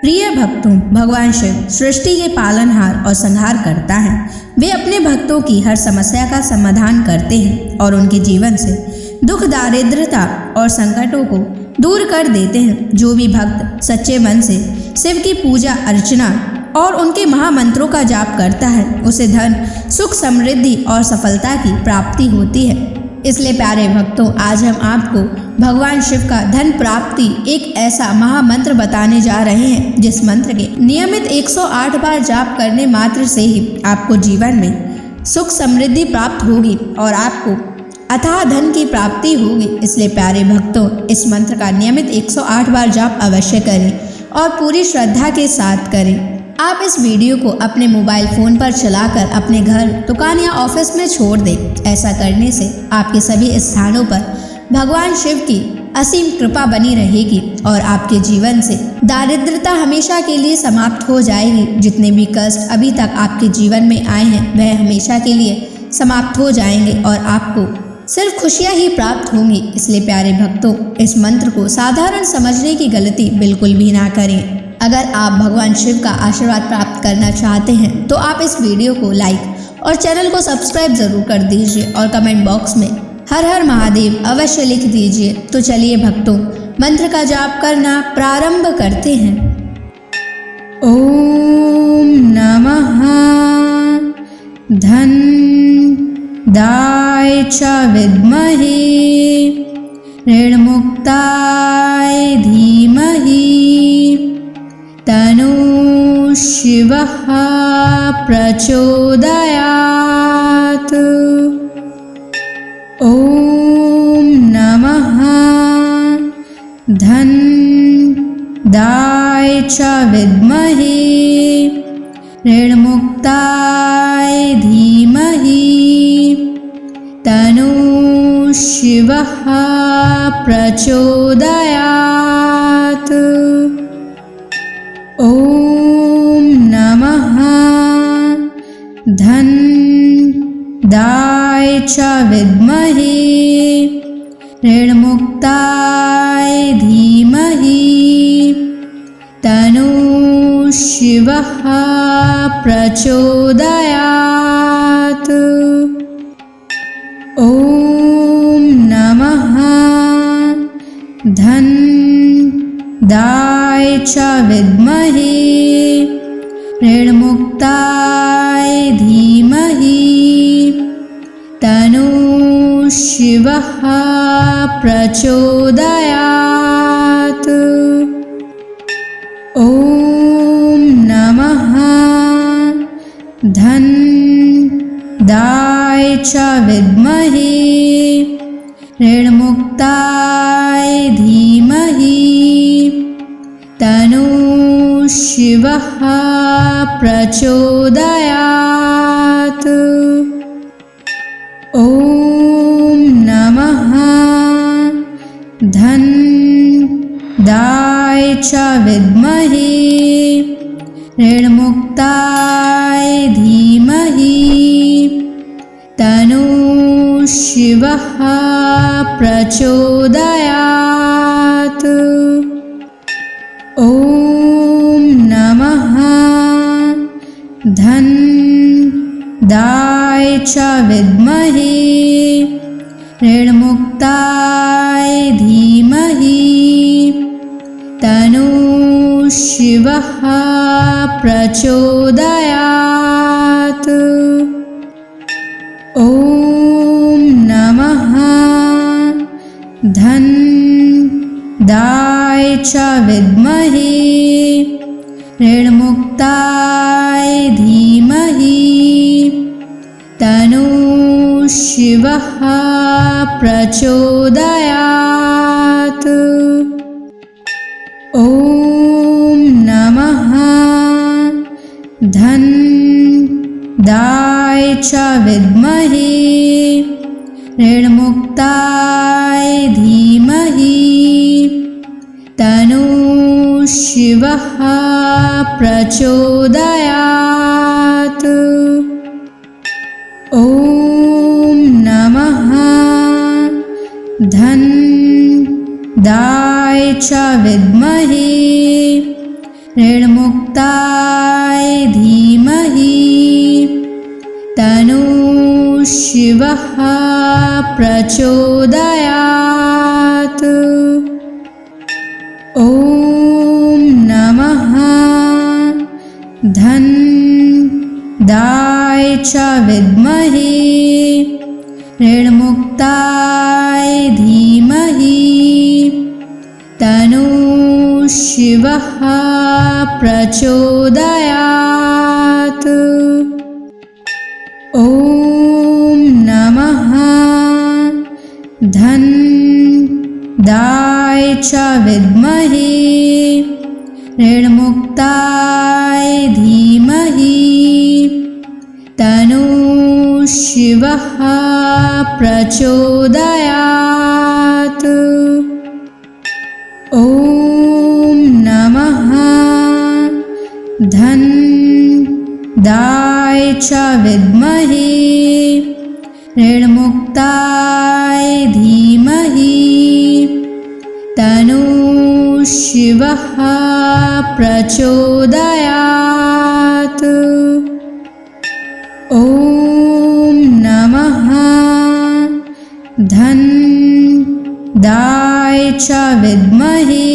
प्रिय भक्तों, भगवान शिव सृष्टि के पालनहार और संहार करता है। वे अपने भक्तों की हर समस्या का समाधान करते हैं और उनके जीवन से दुख, दारिद्रता और संकटों को दूर कर देते हैं। जो भी भक्त सच्चे मन से शिव की पूजा अर्चना और उनके महामंत्रों का जाप करता है, उसे धन, सुख, समृद्धि और सफलता की प्राप्ति होती है। इसलिए प्यारे भक्तों, आज हम आपको भगवान शिव का धन प्राप्ति एक ऐसा महामंत्र बताने जा रहे हैं, जिस मंत्र के नियमित 108 बार जाप करने मात्र से ही आपको जीवन में सुख समृद्धि प्राप्त होगी और आपको अथाह धन की प्राप्ति होगी। इसलिए प्यारे भक्तों, इस मंत्र का नियमित 108 बार जाप अवश्य करें और पूरी श्रद्धा के साथ करें। आप इस वीडियो को अपने मोबाइल फ़ोन पर चलाकर अपने घर, दुकान या ऑफिस में छोड़ दें। ऐसा करने से आपके सभी स्थानों पर भगवान शिव की असीम कृपा बनी रहेगी और आपके जीवन से दारिद्रता हमेशा के लिए समाप्त हो जाएगी। जितने भी कष्ट अभी तक आपके जीवन में आए हैं, वह हमेशा के लिए समाप्त हो जाएंगे और आपको सिर्फ खुशियाँ ही प्राप्त होंगी। इसलिए प्यारे भक्तों, इस मंत्र को साधारण समझने की गलती बिल्कुल भी ना करें। अगर आप भगवान शिव का आशीर्वाद प्राप्त करना चाहते हैं तो आप इस वीडियो को लाइक और चैनल को सब्सक्राइब जरूर कर दीजिए और कमेंट बॉक्स में हर हर महादेव अवश्य लिख दीजिए। तो चलिए भक्तों, मंत्र का जाप करना प्रारंभ करते हैं। ओम नमः धन दाय च विद्महे ऋणमुक्ताय धीमहि तनु शिवः प्रचोदयात्। ओम नमः धन दाय च विद्महे ऋणमुक्ताय धीमहि तनु शिवः प्रचोदयात्। ओम नमः धन दाय च विद्महे ऋणमुक्ताय धीमहि तनु शिवः प्रचोदयात्। ओम नमः धन दाय च विद्महे ऋणमुक्ताय धीमहि तनु शिवः प्रचोदयात्। ओम नमः धन दाय च विद्महे ऋणमुक्ताय धीमहि तनु शिवः प्रचोदयात्। ओम नमः धन दाय च विद्महे ऋणमुक्ताय धीमहि तनु शिवः प्रचोदयात्। ओम नमः धन दाय च विद्महे ऋणमुक्ताय धीमहि तनु शिवः प्रचोदयात्। ओम नमः धन दाय च विद्महे ऋणमुक्ताय धीमहि तनु शिवः प्रचोदयात्। ओम नमः धन दाय च विद्महे ऋणमुक्ताय धीमहि तनु शिवः प्रचोदयात्। ओम नमः धन दाय च विद्महे ऋणमुक्ताय धीमहि तन्नः शिवः प्रचोदयात्। ॐ नमः धनदाय च विद्महे ऋणमुक्ताय धीमहि तन्नः शिवः प्रचोदयात्। ॐ नमः धनदाय च विद्महे ऋणमुक्ताय धीमहि तन्नः शिवः प्रचोदयात्। ॐ नमः धनदाय च विद्महे ऋणमुक्ताय धीमहि तन्नः शिवः प्रचोदयात्। ॐ नमः धनदाय च विद्महे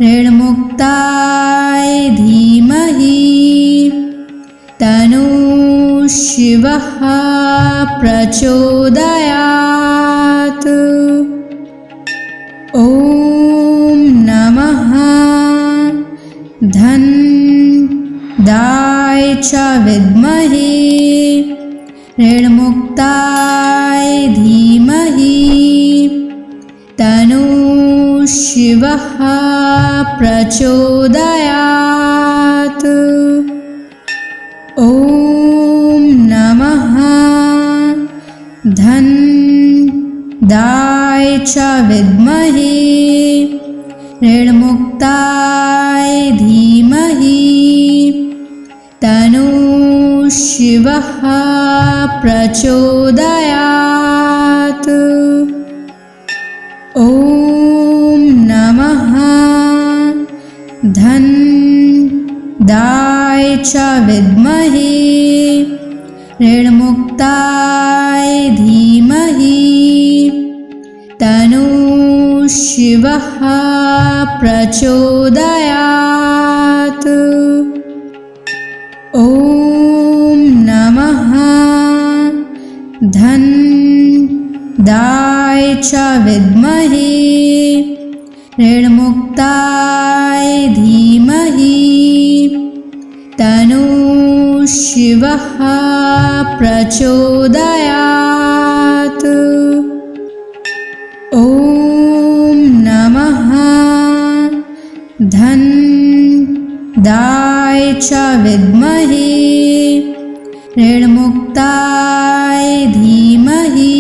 ऋणमुक्ताय धीमहि तन्नः शिवः प्रचोदयात्। ॐ नमः धनदाय च विद्महे ऋणमुक्ताय धीमहि तन्नः शिवः प्रचोदयात्। ॐ नमः धनदाय च विद्महे ऋणमुक्ताय धीमहि तन्नः शिवः प्रचोदयात्। ॐ नमः धनदाय च विद्महे ऋणमुक्ताय धीमहि तन्नः शिवः प्रचोदयात्। ॐ नमः धनदाय च विद्महे ऋणमुक्ताय धीमहि तन्नः शिवः प्रचोदयात्। ॐ नमः धनदाय च विद्महे ऋणमुक्ताय धीमहि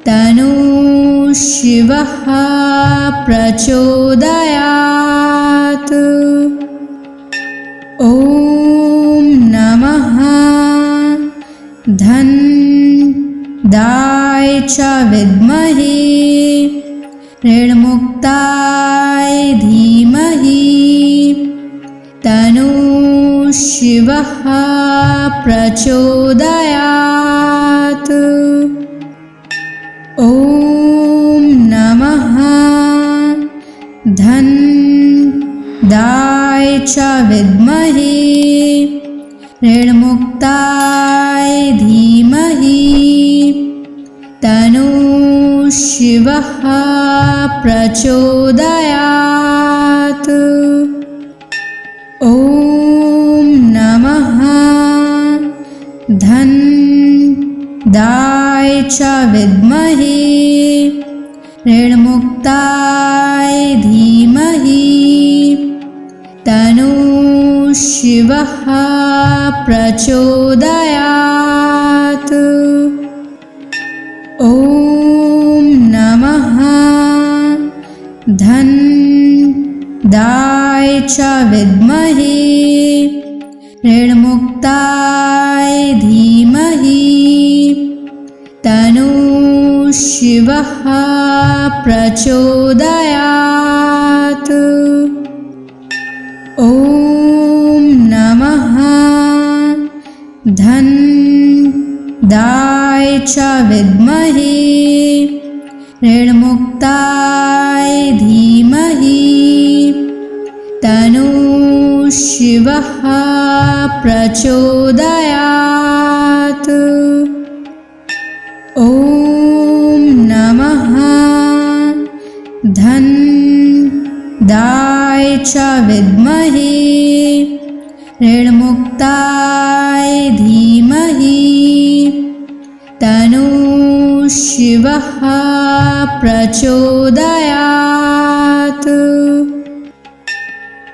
तन्नः शिवः प्रचोदयात्। ॐ नमः धनदाय च विद्महे ऋणमुक्ताय धीमहि तन्नः शिवः प्रचोदयात्। ॐ नमः धनदाय च विद्महे ऋणमुक्ताय धीमहि तन्नः शिवः प्रचोदयात्। ॐ नमः धनदाय च विद्महे ऋणमुक्ताय धीमहि तन्नः शिवः प्रचोदयात्। ॐ नमः धनदाय च विद्महे ऋणमुक्ताय धीमहि तन्नः शिवः प्रचोदयात्। च विद्महे ऋणमुक्ताय धीमहि तन्नो शिवः प्रचोदयात्। ॐ नमः धन्दाय च विद्महे ऋणमुक्ताय धीमहि तन्नो शिवः प्रचोदयात्।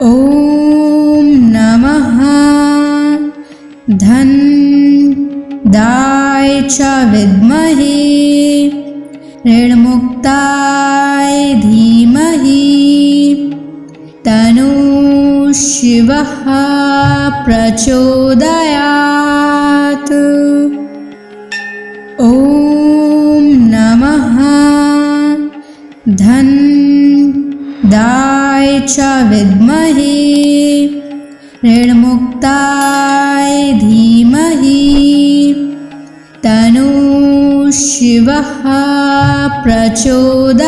ॐ नमः धन्दाय च विद्महे ऋणमुक्ताय धीमहि तन्नो शिवः प्रचोदयात्। ॐ नमः धन्दाय च विद्महे ऋणमुक्ताय धीमहि तन्नो शिवः प्रचोदयात्।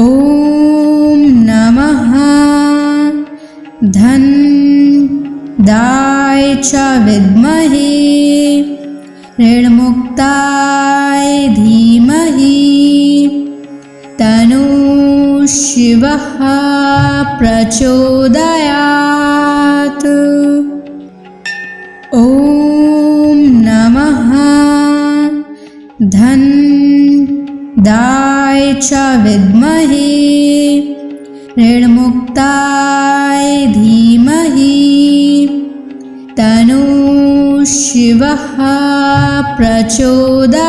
ॐ नमः धन्दाय च विद्महे ऋणमुक्ताय धीमहि तन्नो शिवः प्रचोदयात्। ॐ नमः धन्दाय च विद्महे ऋणमुक्ताय धीमहि तन्नो शिवः प्रचोदयात्।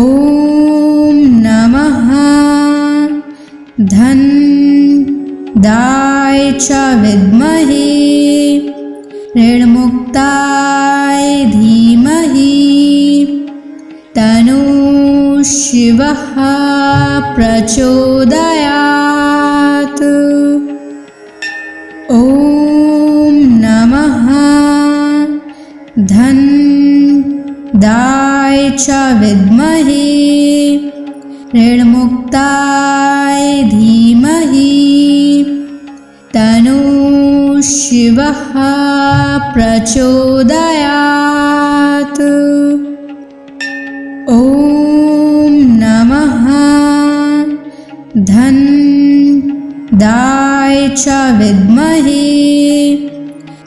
ॐ नमः धन्दाय च विद्महे ऋणमुक्ताय धीमहि तन्नो शिवः प्रचोदयात्। ॐ नमः धन्दाय च विद्महे ऋणमुक्ताय धीमहि तन्नो शिवः प्रचोदयात्। ॐ नमः धन्दाय च विद्महे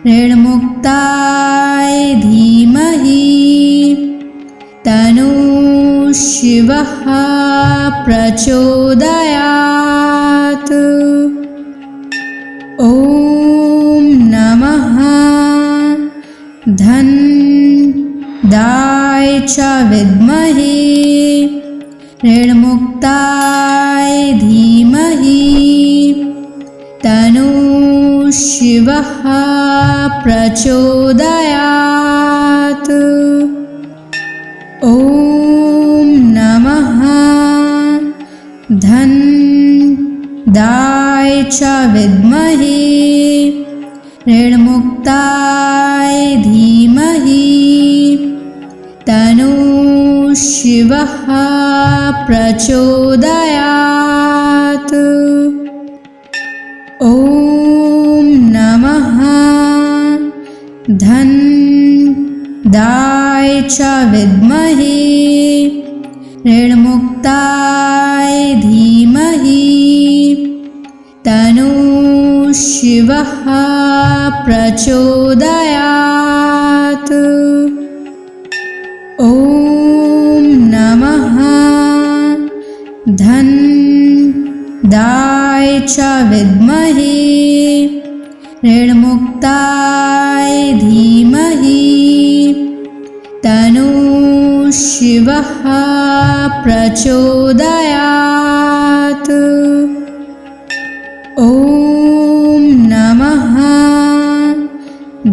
ऋणमुक्ताय धीमहि तन्नो शिवः प्रचोदयात्। ॐ नमः धन्दाय च विद्महे ऋणमुक्ताय धीमहि तन्नो शिवः प्रचोदयात्। ॐ नमः धन्दाय च विद्महे ऋणमुक्ताय धीमहि तन्नो शिवः प्रचोदयात्। ॐ नमः धन्दाय च विद्महे ऋणमुक्ताय धीमहि तन्नो शिवः प्रचोदयात्। ॐ नमः धन्दाय च विद्महे ऋणमुक्ताय धीमहि तन्नो शिवः प्रचोदयात्। ॐ नमः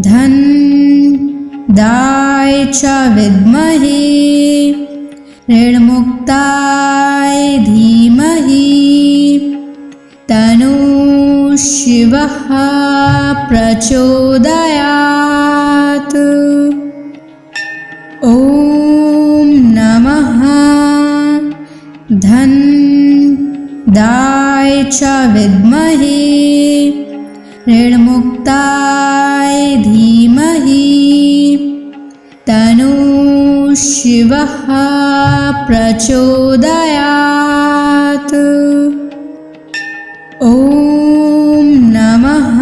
धन्दाय च विद्महे ऋणमुक्ताय धीमहि तन्नो शिवः शिवः प्रचोदयात्। ॐ नमः धन्दाय च विद्महे ऋणमुक्ताय धीमहि तन्नो शिवः प्रचोदयात्। ॐ नमः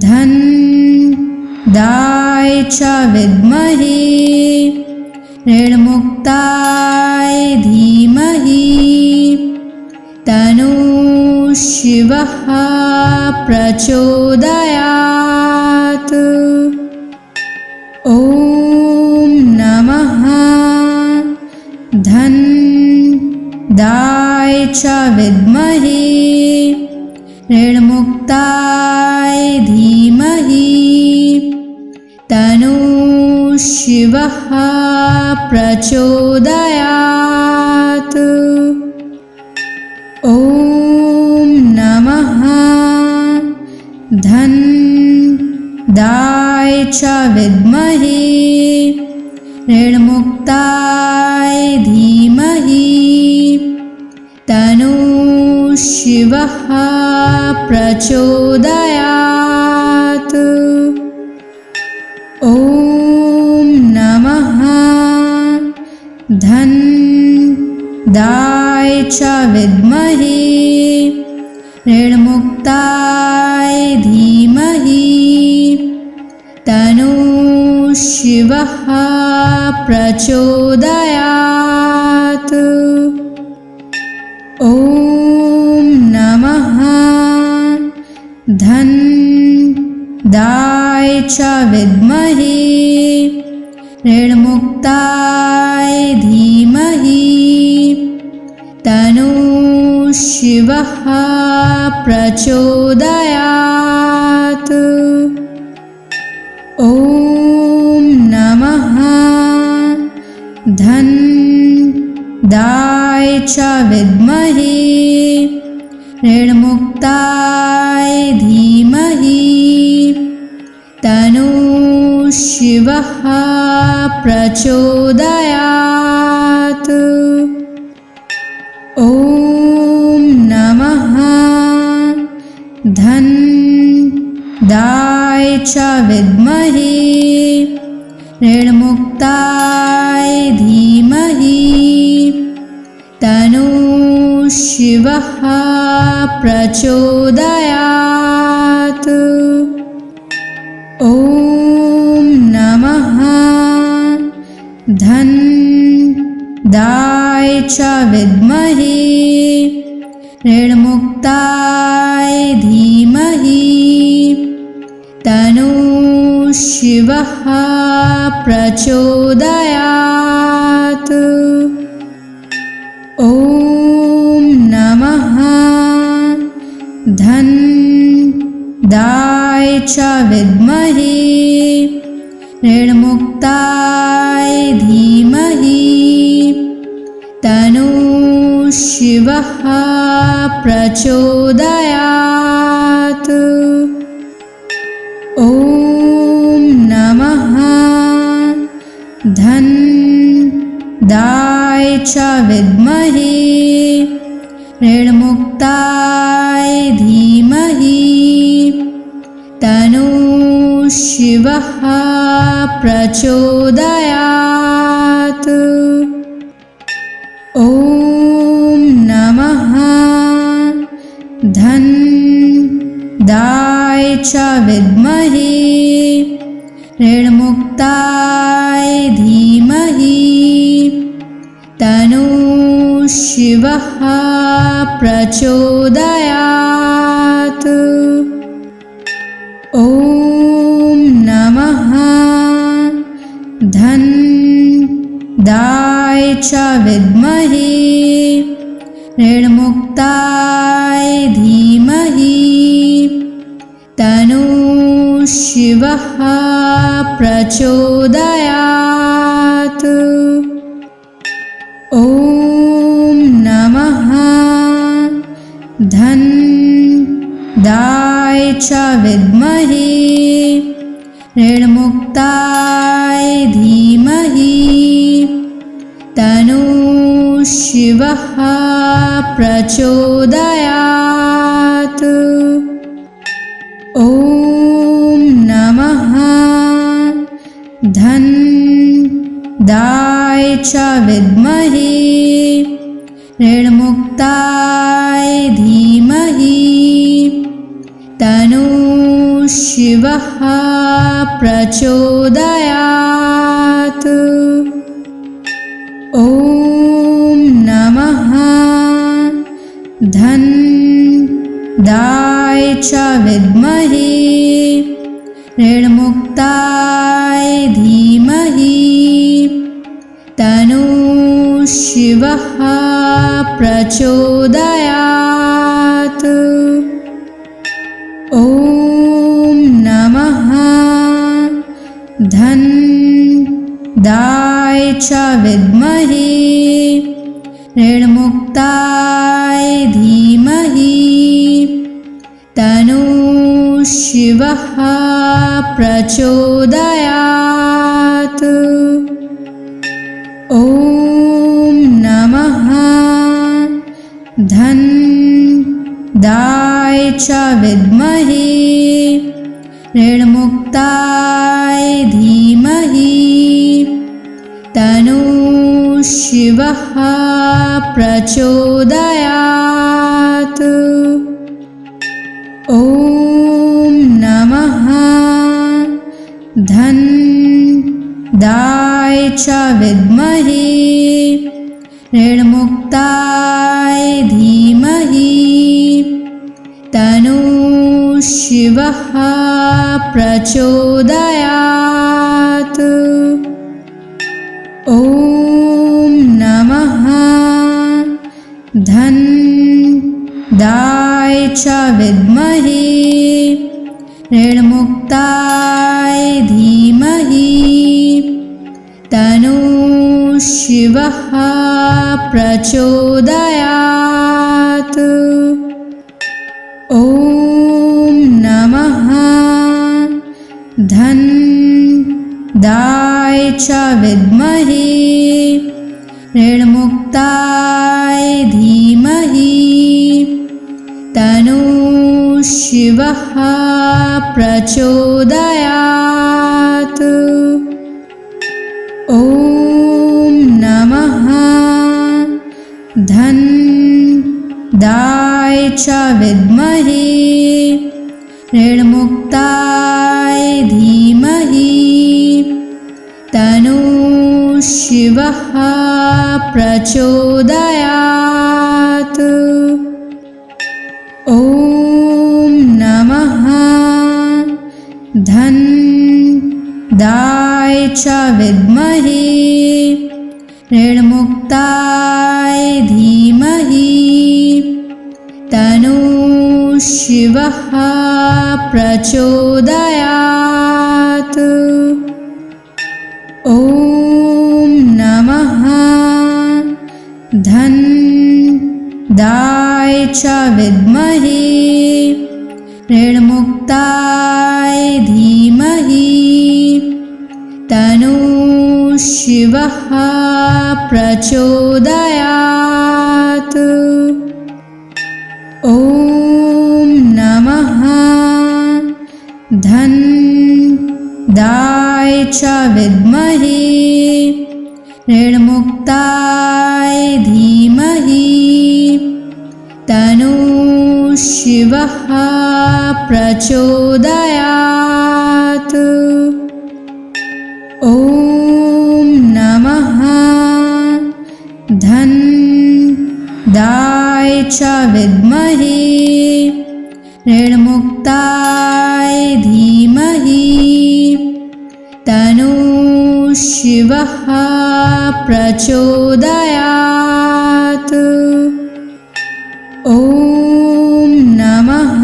धन्दाय च विद्महे ऋणमुक्ताय धीमहि तन्नो शिवः प्रचोदयात्। ॐ नमः धन्दाय च विद्महे ऋणमुक्ताय धीमहि तन्नो शिवः प्रचोदयात्। ॐ नमः धन्दाय च विद्महे ऋणमुक्ताय धीमहि तन्नो शिवः प्रचोदयात्। ॐ नमः धन्दाय च विद्महे ऋणमुक्ताय धीमहि तन्नो शिवः प्रचोदयात्। ॐ नमः धन्दाय च विद्महे ऋणमुक्ताय धीमहि तन्नो शिवः प्रचोदयात्। ॐ नमः धन्दाय च विद्महे ऋणमुक्ताय धीमहि तन्नो शिवः प्रचोदयात्। ॐ नमः धन्दाय च विद्महे ऋणमुक्ताय धीमहि तन्नो शिवः प्रचोदयात्। ॐ नमः धन्दाय च विद्महे ऋणमुक्ताय धीमहि तन्नो शिवः प्रचोदयात्। ॐ नमः धन्दाय च विद्महे ऋणमुक्ताय धीमहि तन्नो शिवः प्रचोदयात्। ॐ नमः धन्दाय च विद्महे ऋणमुक्ताय धीमहि तन्नो शिवः प्रचोदयात्। ॐ नमः धन्दाय च विद्महे ऋणमुक्ताय धीमहि तन्नो शिवः प्रचोदयात्। ॐ नमः धन्दाय च विद्महे ऋणमुक्ताय धीमहि तन्नो शिवः प्रचोदयात्। ॐ नमः धन्दाय च विद्महे ऋणमुक्ताय धीमहि तन्नः शिवः प्रचोदयात्। ॐ नमः धनदाय च विद्महे ऋणमुक्ताय धीमहि तन्नः शिवः प्रचोदयात्। ॐ नमः धनदाय च विद्महे ऋणमुक्ताय धीमहि तन्नः शिवः प्रचोदयात्। ॐ नमः धनदाय च विद्महे ऋणमुक्ताय धीमहि तन्नः शिवः प्रचोदयात्। ॐ नमः धनदाय च विद्महे ऋणमुक्ताय धीमहि तन्नः शिवः प्रचोदयात्। ॐ नमः धनदाय च विद्महे ऋणमुक्ताय धीमहि तन्नः शिवः प्रचोदयात्। ॐ नमः धनदाय च विद्महे ऋणमुक्ताय धीमहि तन्नः शिवः प्रचोदयात्। ॐ नमः धनदाय च विद्महे ऋणमुक्ताय धीमहि तन्नः शिवः प्रचोदयात्। ॐ नमः धनदाय च विद्महे ऋणमुक्ताय धीमहि तन्नः शिवः प्रचोदयात्। ॐ नमः धनदाय च विद्महे ऋणमुक्ताय धीमहि तन्नः शिवः प्रचोदयात्। ॐ नमः धनदाय च विद्महे ऋणमुक्ताय धीमहि तन्नः शिवः प्रचोदयात्। ॐ नमः धनदाय च विद्महे ऋणमुक्ताय धीमहि तन्नः शिवः प्रचोदयात्। ॐ नमः धनदाय च विद्महे ऋणमुक्ताय धीमहि तन्नः शिवः प्रचोदयात्। ॐ नमः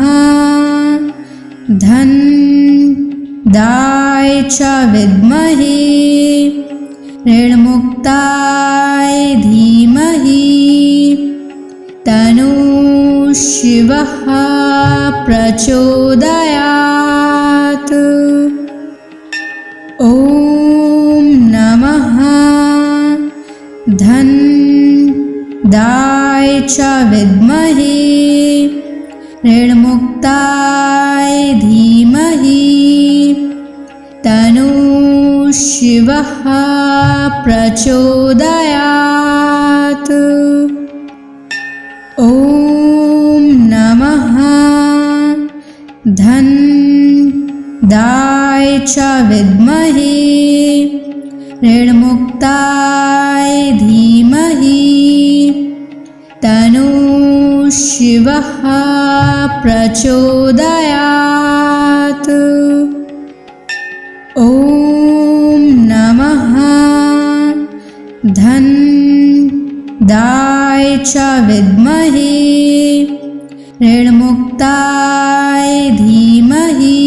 धनदाय च विद्महे ऋणमुक्ताय धीमहि तन्नः शिवः प्रचोदयात्। ॐ नमः धन्दाय च विद्महे ऋणमुक्ताय धीमहि तन्नो शिवः प्रचोदयात्। ॐ नमः धन्दाय च विद्महे ऋणमुक्ताय धीमहि तन्नो शिवः प्रचोदयात्। ॐ नमः धन्दाय च विद्महे ऋणमुक्ताय धीमहि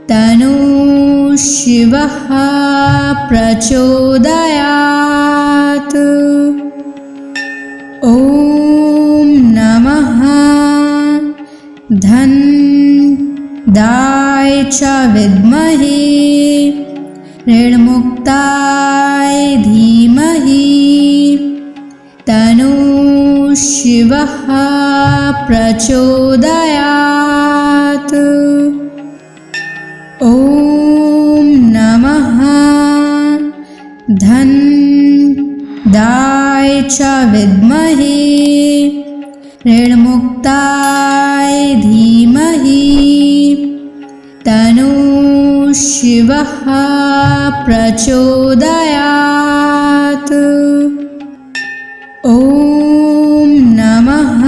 तन्नो शिवः प्रचोदयात्। ॐ नमः धन्दाय च विद्महे ऋणमुक्ताय धीमहि तन्नो शिवः प्रचोदयात्। ॐ नमः धन्दाय च विद्महे ऋणमुक्ताय धीमहि तन्नो शिवः प्रचोदयात्। ॐ नमः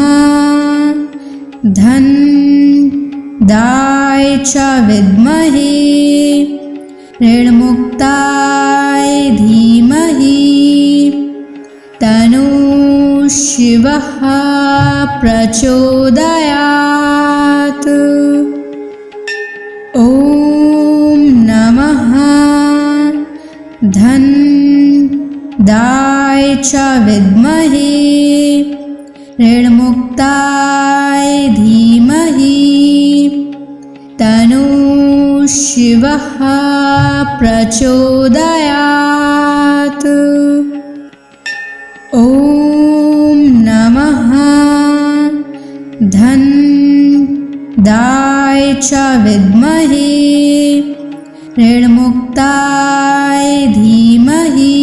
धन्दाय च विद्महे ऋणमुक्ताय धीमहि तन्नो शिवः प्रचोदयात्। ॐ नमः धन्दाय च विद्महे ऋणमुक्ताय धीमहि तन्नो शिवः प्रचोदयात्। ॐ नमः धन्दाय च विद्महे ऋणमुक्ताय धीमहि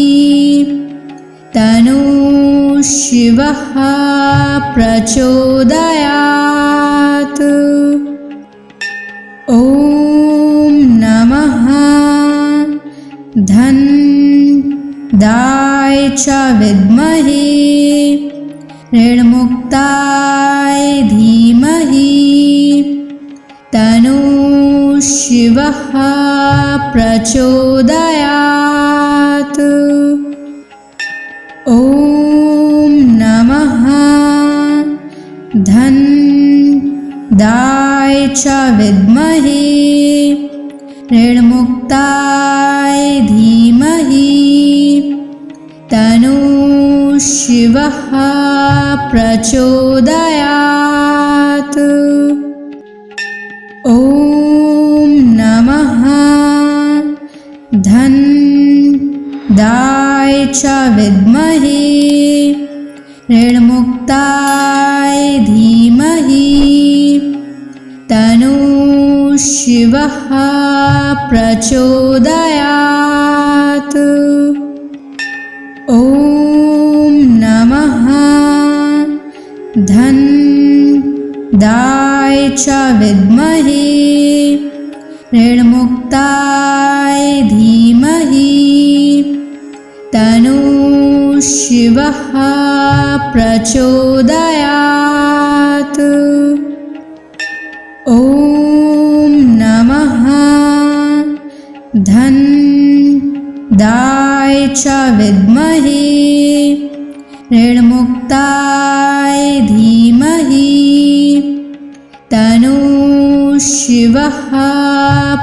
तन्नो शिवः प्रचोदयात्। ॐ नमः धन्दाय च विद्महे ऋणमुक्ताय धीमहि तन्नो शिवः प्रचोदयात्। ॐ नमः धन्दाय च विद्महे ऋणमुक्ताय धीमहि तन्नो शिवः प्रचोदयात्। ॐ नमः धन्दाय च विद्महे ऋणमुक्ताय धीमहि तन्नो शिवः प्रचोदयात्। ॐ नमः धन्दाय च विद्महे ऋणमुक्ताय धीमहि तन्नो शिवः प्रचोदयात्। ॐ नमः धन्दाय च विद्महे ऋणमुक्ताय धीमहि तन्नो शिवः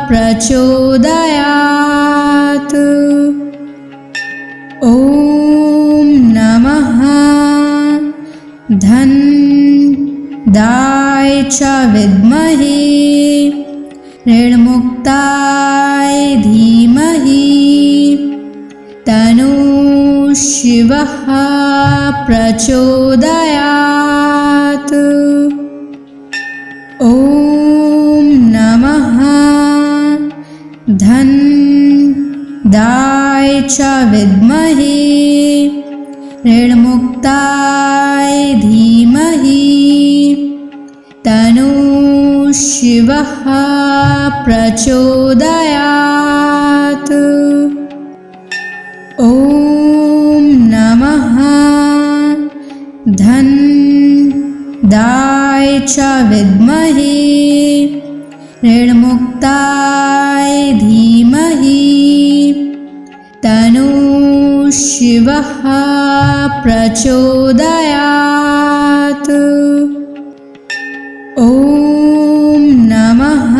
प्रचोदयात्। ॐ नमः धन्दाय च विद्महे ऋणमुक्ताय धीमहि तन्नः शिवः प्रचोदयात्। ॐ नमः धनदाय च विद्महे ऋणमुक्ताय धीमहि तन्नः शिवः प्रचोदयात्। ॐ नमः धनदाय च विद्महे ऋणमुक्ताय धीमहि तन्नः शिवः प्रचोदयात्। ॐ नमः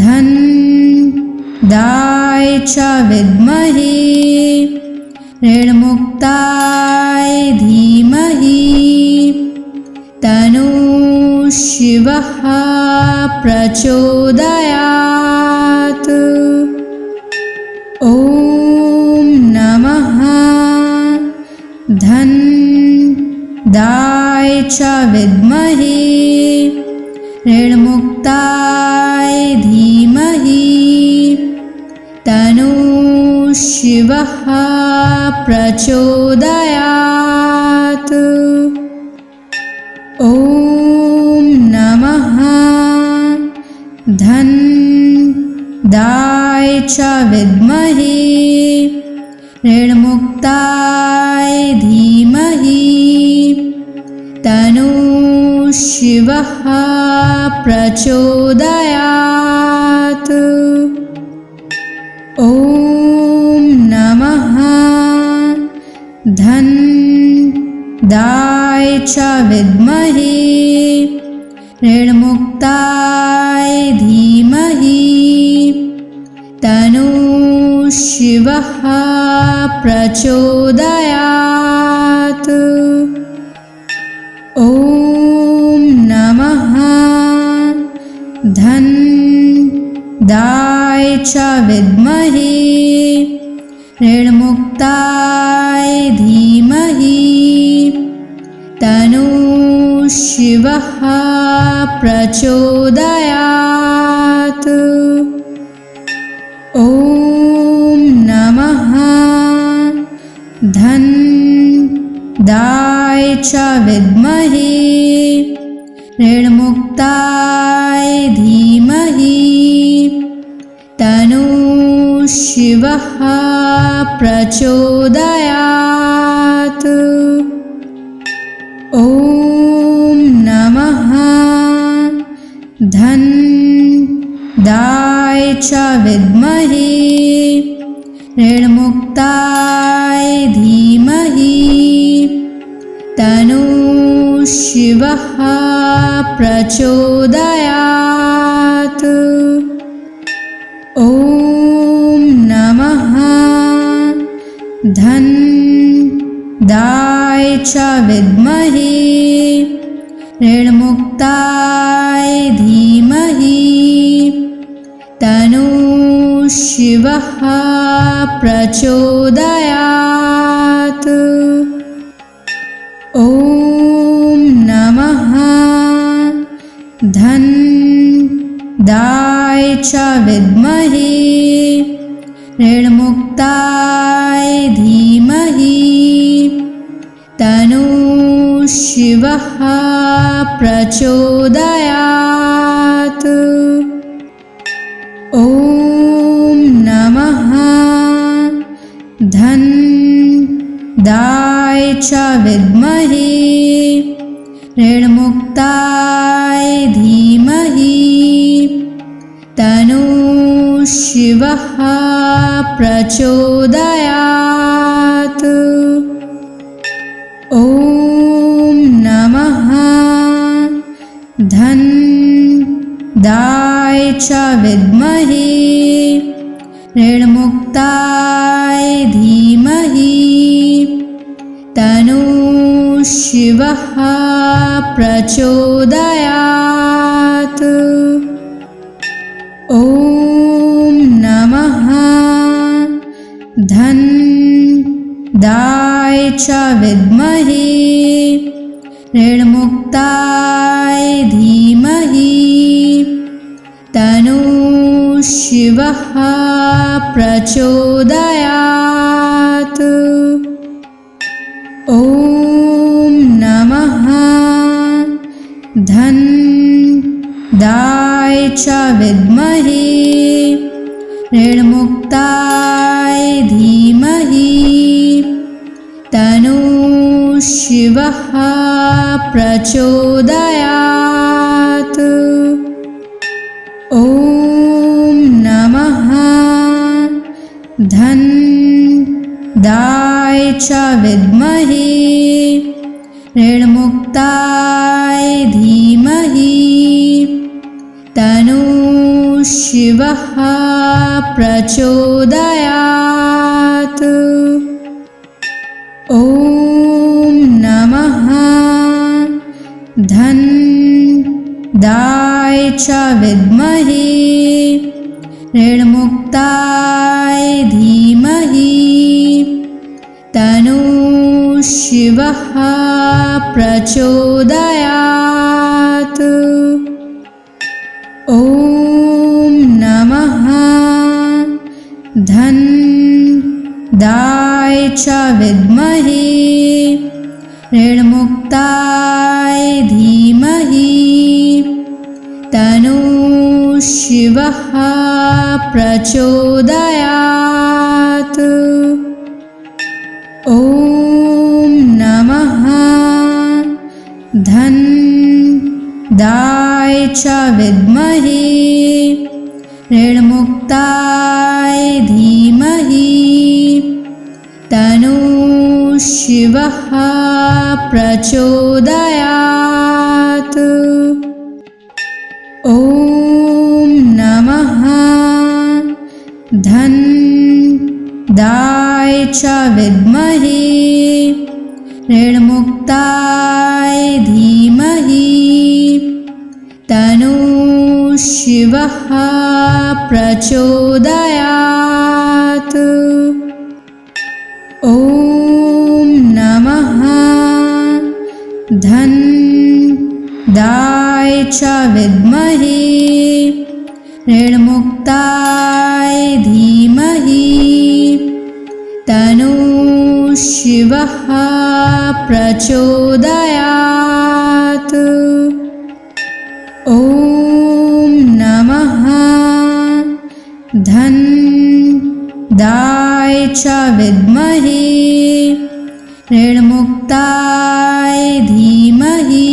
धनदाय च विद्महे ऋणमुक्ताय धीमहि तन्नः शिवः प्रचोदयात्। ॐ नमः धनदाय च विद्महे ऋणमुक्ताय धीमहि तन्नः शिवः प्रचोदयात्। ॐ नमः धनदाय च विद्महे ऋणमुक्ताय धीमहि तन्नः शिवः प्रचोदयात्। ॐ नमः धनदाय च विद्महे ऋणमुक्ताय धीमहि तन्नः शिवः प्रचोदयात्। ॐ नमः धनदाय च विद्महे ऋणमुक्ताय धीमहि तन्नः शिवः प्रचोदयात्। ॐ नमः धनदाय च विद्महे ऋणमुक्ताय धीमहि तन्नः शिवः प्रचोदयात्। ॐ नमः धनदाय च विद्महे ऋणमुक्ताय धीमहि तन्नः शिवः प्रचोदयात्। ॐ नमः धनदाय च विद्महे ऋणमुक्ताय धीमहि तन्नः शिवः प्रचोदयात्। ॐ नमः धनदाय च विद्महे ऋणमुक्ताय धीमहि तन्नः शिवः प्रचोदयात्। ॐ नमः धनदाय च विद्महे ऋणमुक्ताय धीमहि तन्नः शिवः प्रचोदयात्। ॐ नमः धनदाय च विद्महे ऋणमुक्ताय धीमहि तन्नः शिवः प्रचोदयात्। ॐ नमः धनदाय च विद्महे ऋणमुक्ताय धीमहि तन्नो शिवः प्रचोदयात्। ॐ नमः धनदाय च विद्महे ऋणमुक्ताय धीमहि तन्नो शिवः प्रचोदयात्। ॐ नमः धनदाय च विद्महे ऋणमुक्ताय धीमहि तन्नो शिवः प्रचोदयात्। ॐ नमः धनदाय च विद्महे ऋणमुक्ताय धीमहि तन्नो शिवः प्रचोदयात्। ॐ नमः धनदाय च विद्महे ऋणमुक्ताय धीमहि तन्नो शिवः प्रचोदयात्। ॐ नमः धनदाय च विद्महे ऋणमुक्ताय धीमहि तन्नो शिवः प्रचोदयात्। ॐ नमः धनदाय च विद्महे ऋणमुक्ताय धीमहि तन्नो शिवः प्रचोदयात्। ॐ नमः धनदाय च विद्महे ऋणमुक्ताय धीमहि तन्नो शिवः प्रचोदयात्। ॐ नमः धनदाय च विद्महे ऋणमुक्ताय धीमहि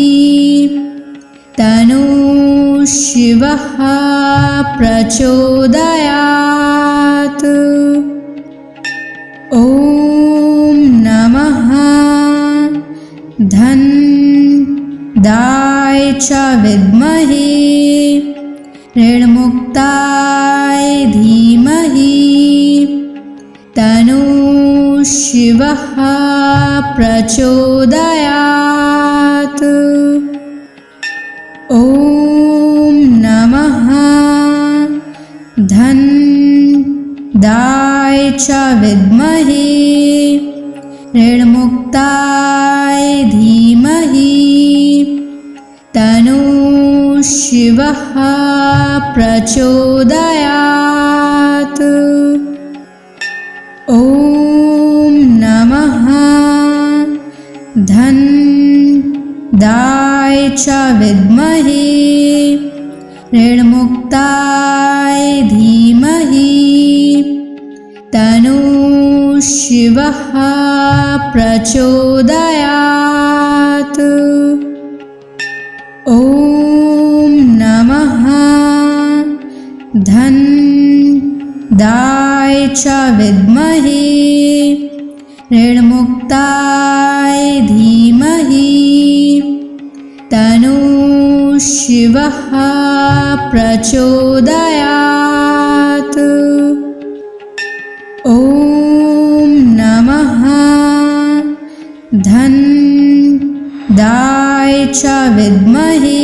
तन्नो शिवः प्रचोदयात्। ॐ नमः धनदाय च विद्महे ऋणमुक्ताय धीमहि तन्नो शिवः प्रचोदयात्। ॐ नमः धनदाय च विद्महे ऋणमुक्ताय धीमहि तन्नो शिवः प्रचोदयात्। ॐ नमः धनदाय च विद्महे ऋणमुक्ताय धीमहि तन्नो शिवः प्रचोदयात्। ॐ नमः धनदाय च विद्महे ऋणमुक्ताय धीमहि तन्नो शिवः प्रचोदयात्। ॐ नमः धनदाय च च विद्महे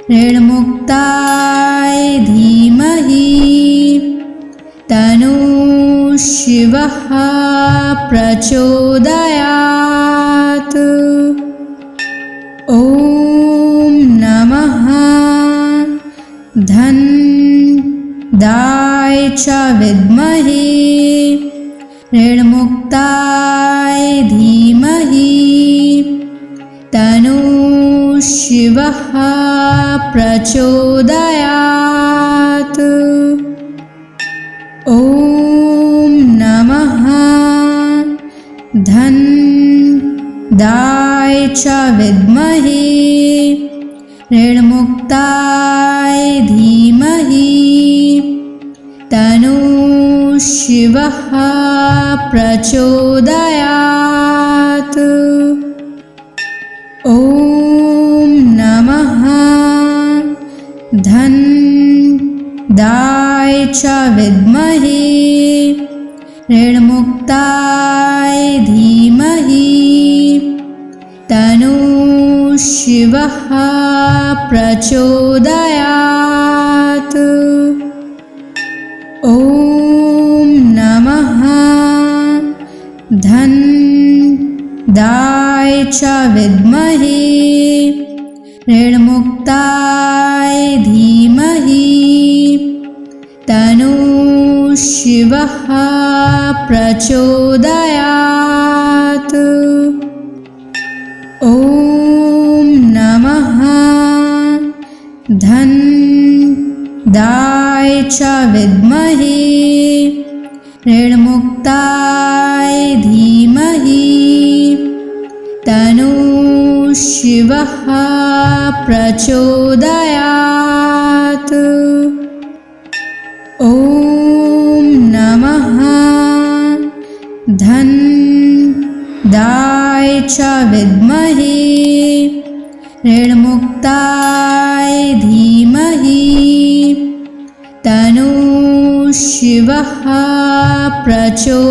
ऋणमुक्ताय धीमहि तन्नो शिवः प्रचोदयात्। ॐ नमः धनदाय च विद्महे ऋणमुक्ताय धीमहि तन्नो शिवः प्रचोदयात्। ॐ नमः धनदाय च विद्महे ऋणमुक्ताय धीमहि तन्नो शिवः प्रचोदयात्। ॐ नमः धनदाय च विद्महे ऋणमुक्ताय धीमहि तन्नो शिवः प्रचोदयात्। ॐ नमः धनदाय च विद्महे ऋणमुक्ताय धीमहि तन्नो शिवः प्रचोदयात्। ॐ नमः धनदाय च विद्महे ऋणमुक्ताय धीमहि तन्नो शिवः प्रचोदयात्। ॐ नमः धनदाय च विद्महे ऋणमुक्ताय धीमहि तन्नो शिवः प्रचोदयात्।